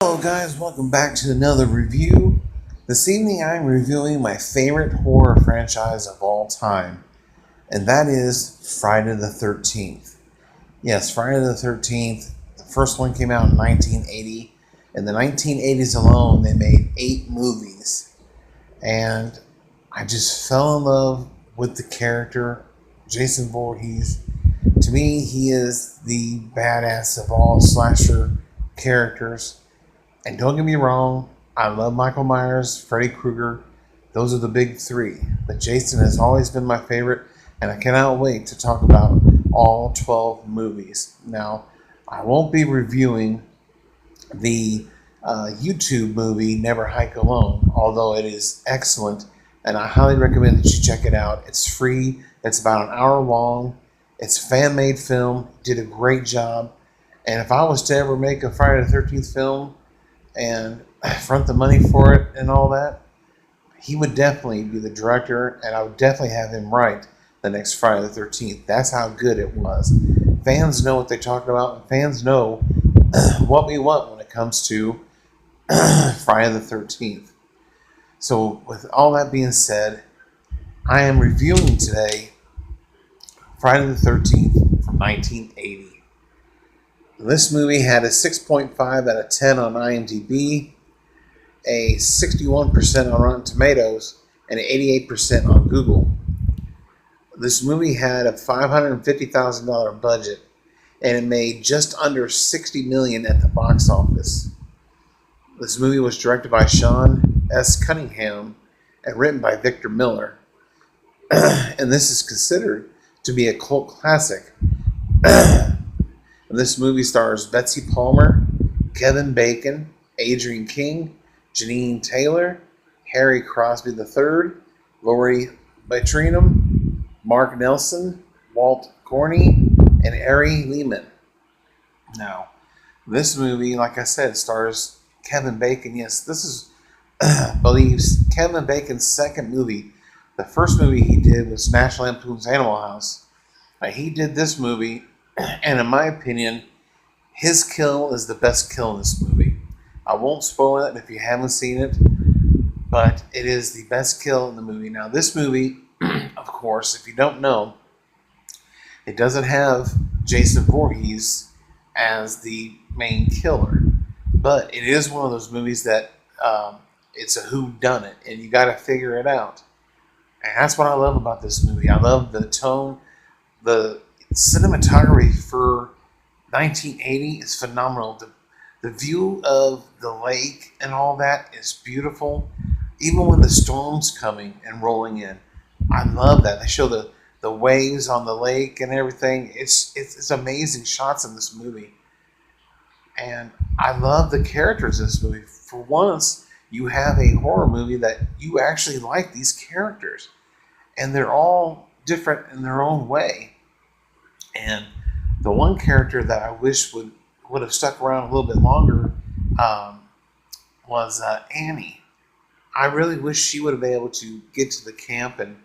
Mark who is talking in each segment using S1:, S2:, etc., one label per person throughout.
S1: Hello guys, welcome back to another review. This evening I'm reviewing my favorite horror franchise of all time, and that is Friday the 13th. Yes, Friday the 13th, the first one came out in 1980. In the 1980s alone, they made 8 movies, and I just fell in love with the character, Jason Voorhees. To me, he is the badass of all slasher characters. And don't get me wrong, I love Michael Myers, Freddy Krueger. Those are the big 3. But Jason has always been my favorite, and I cannot wait to talk about all 12 movies. Now, I won't be reviewing the YouTube movie Never Hike Alone, although it is excellent, and I highly recommend that you check it out. It's free. It's about an hour long. It's a fan-made film. Did a great job. And if I was to ever make a Friday the 13th film and front the money for it and all that, he would definitely be the director, and I would definitely have him write the next Friday the 13th. That's how good it was. Fans know what they're talking about, and fans know what we want when it comes to Friday the 13th. So with all that being said, I am reviewing today Friday the 13th from 1980. This movie had a 6.5 out of 10 on IMDb, a 61% on Rotten Tomatoes, and an 88% on Google. This movie had a $550,000 budget, and it made just under $60 million at the box office. This movie was directed by Sean S. Cunningham and written by Victor Miller. And this is considered to be a cult classic. This movie stars Betsy Palmer, Kevin Bacon, Adrienne King, Janine Taylor, Harry Crosby III, Laurie Baitringham, Mark Nelson, Walt Gorney, and Ari Lehman. Now, this movie, like I said, stars Kevin Bacon. Yes, this is, believes Kevin Bacon's second movie. The first movie he did was National Lampoon's Animal House. He did this movie, and in my opinion, his kill is the best kill in this movie. I won't spoil it if you haven't seen it, but it is the best kill in the movie. Now, this movie, of course, if you don't know, it doesn't have Jason Voorhees as the main killer, but it is one of those movies that it's a whodunit, and you got to figure it out. And that's what I love about this movie. I love the tone, the cinematography for 1980 is phenomenal. The view of the lake and all that is beautiful. Even when the storm's coming and rolling in, I love that. They show the waves on the lake and everything. It's amazing shots in this movie. And I love the characters in this movie. For once, you have a horror movie that you actually like these characters. And they're all different in their own way. And the one character that I wish would have stuck around a little bit longer was Annie. I really wish she would have been able to get to the camp and,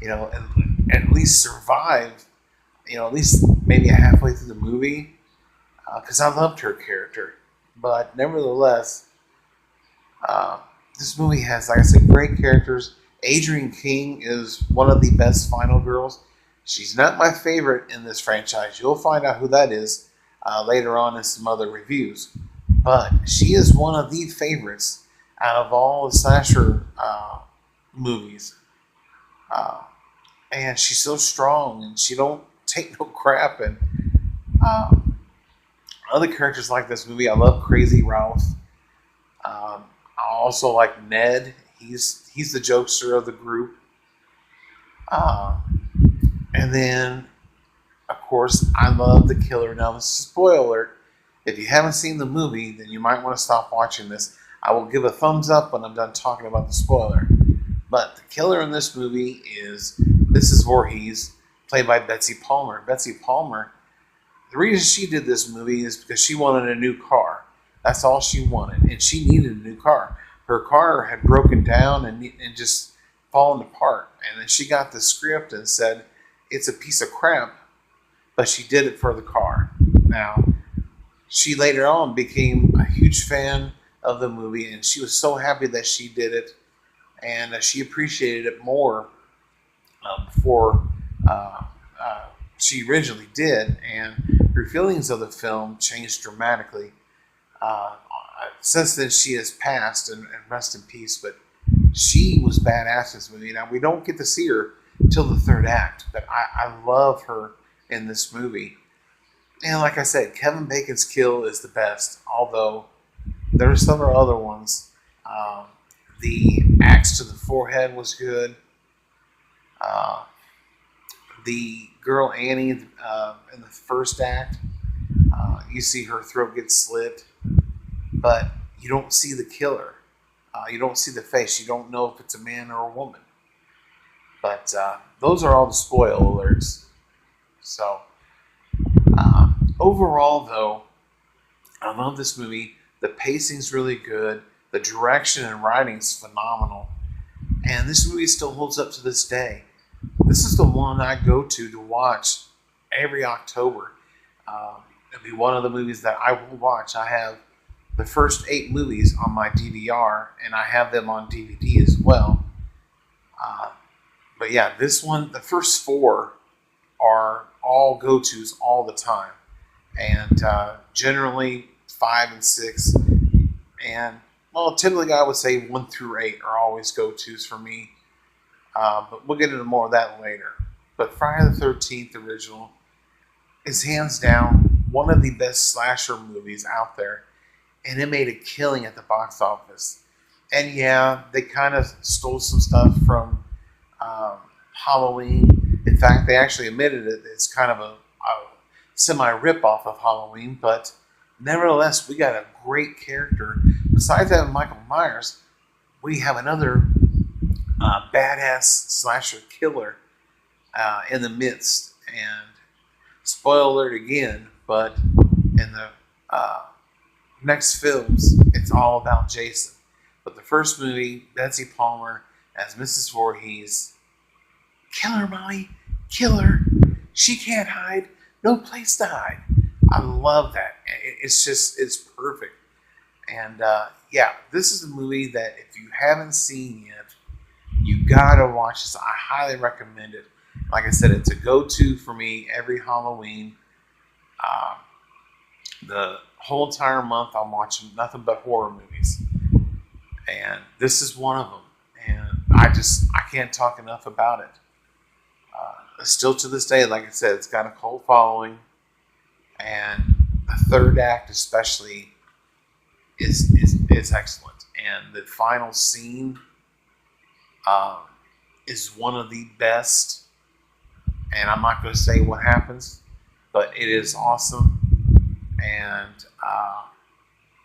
S1: and at least survive, at least maybe halfway through the movie, because I loved her character. But nevertheless, this movie has, like I said, great characters. Adrienne King is one of the best final girls. She's not my favorite in this franchise. You'll find out who that is later on in some other reviews. But she is one of the favorites out of all the slasher movies. And she's so strong, and she don't take no crap. And other characters like this movie, I love Crazy Ralph. I also like Ned. He's the jokester of the group. And then, of course, I love the killer. Now, this is a spoiler alert. If you haven't seen the movie, then you might want to stop watching this. I will give a thumbs up when I'm done talking about the spoiler. But the killer in this movie is Mrs. Voorhees, played by Betsy Palmer. Betsy Palmer, the reason she did this movie is because she wanted a new car. That's all she wanted, and she needed a new car. Her car had broken down and just fallen apart. And then she got the script and said, it's a piece of crap, but she did it for the car. Now, she later on became a huge fan of the movie, and she was so happy that she did it, and she appreciated it more before uh, uh, she originally did, and her feelings of the film changed dramatically. Uh, since then, she has passed, and rest in peace. But she was badass in this movie. Now we don't get to see her till the third act, but I love her in this movie. And like I said, Kevin Bacon's kill is the best. Although there are several other ones. Um, the axe to the forehead was good. Uh, the girl Annie in the first act, you see her throat get slit, but you don't see the killer. You don't see the face. You don't know if it's a man or a woman. But those are all the spoil alerts. So overall, though, I love this movie. The pacing's really good. The direction and writing's phenomenal. And this movie still holds up to this day. This is the one I go to watch every October. It'll be one of the movies that I will watch. I have the first 8 movies on my DVR, and I have them on DVD as well. But yeah, this one, the first 4 are all go-tos all the time. And generally 5 and 6. And, well, typically I would say 1 through 8 are always go-tos for me. But we'll get into more of that later. But Friday the 13th original is hands down one of the best slasher movies out there. And it made a killing at the box office. And yeah, they kind of stole some stuff from Halloween. In fact, they actually admitted it. It's kind of a semi-rip-off of Halloween. But nevertheless, we got a great character. Besides having Michael Myers, we have another badass slasher killer in the midst. And spoiler alert again, but in the next films, it's all about Jason. But the first movie, Betsy Palmer as Mrs. Voorhees, kill her, mommy, kill her. She can't hide. No place to hide. I love that. It's perfect. And yeah, this is a movie that if you haven't seen yet, you gotta watch this. I highly recommend it. Like I said, it's a go-to for me every Halloween. The whole entire month, I'm watching nothing but horror movies, and this is one of them. And I can't talk enough about it. Still to this day, like I said, it's got a cult following, and the third act especially is excellent. And the final scene is one of the best. And I'm not going to say what happens, but it is awesome. And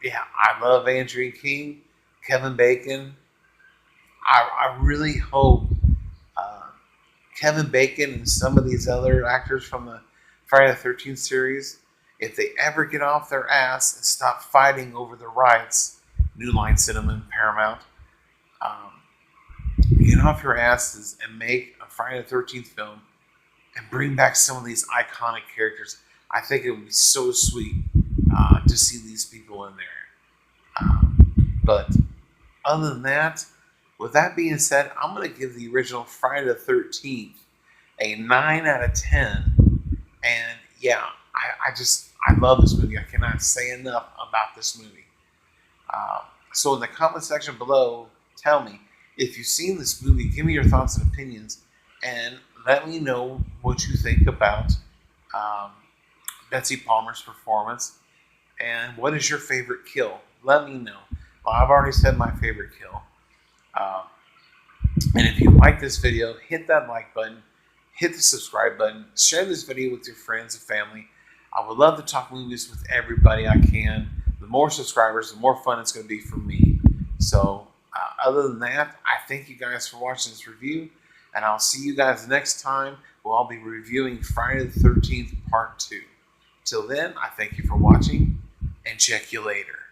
S1: yeah, I love Andrea King, Kevin Bacon. I really hope Kevin Bacon and some of these other actors from the Friday the 13th series, if they ever get off their ass and stop fighting over the rights, New Line Cinema and Paramount, get off your asses and make a Friday the 13th film and bring back some of these iconic characters. I think it would be so sweet to see these people in there. But other than that, with that being said, I'm going to give the original Friday the 13th a 9 out of 10. And yeah, I love this movie. I cannot say enough about this movie. So in the comment section below, tell me if you've seen this movie. Give me your thoughts and opinions, and let me know what you think about Betsy Palmer's performance, and what is your favorite kill. Let me know. Well, I've already said my favorite kill. And if you like this video, hit that like button, hit the subscribe button, share this video with your friends and family. I would love to talk movies with everybody I can. The more subscribers, the more fun it's going to be for me. So other than that, I thank you guys for watching this review, and I'll see you guys next time. I'll be reviewing Friday the 13th Part 2. Till then, I thank you for watching, and check you later.